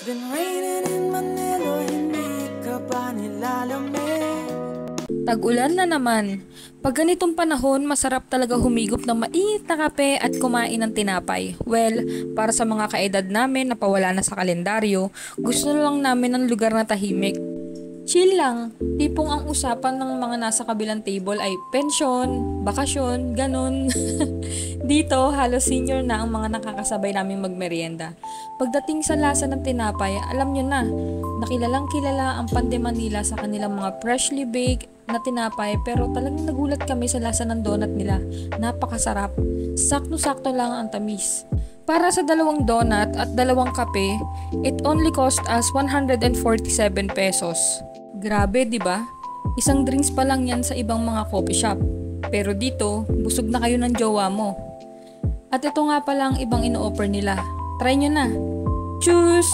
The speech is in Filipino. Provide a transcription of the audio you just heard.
It's been raining in Manila, hindi ka ba nilalamig? Tag-ulan na naman. Pag ganitong panahon, masarap talaga humigop ng mainit na kape at kumain ng tinapay. Well, para sa mga kaedad namin na pawala na sa kalendaryo, gusto na lang namin ng lugar na tahimik. Chill lang, tipong ang usapan ng mga nasa kabilang table ay pensyon, bakasyon, ganun. Dito, halos senior na ang mga nakakasabay naming magmerienda. Pagdating sa lasa ng tinapay, alam nyo na, nakilalang kilala ang Pande Manila sa kanilang mga freshly baked na tinapay, pero talagang nagulat kami sa lasa ng donut nila. Napakasarap. Sakto-sakto lang ang tamis. Para sa 2 donut at 2 kape, it only cost us 147 pesos. Grabe, 'di ba? Isang drinks pa lang 'yan sa ibang mga coffee shop. Pero dito, busog na kayo ng jowa mo. At ito nga pala ang ibang ino-offer nila. Try nyo na. Choose!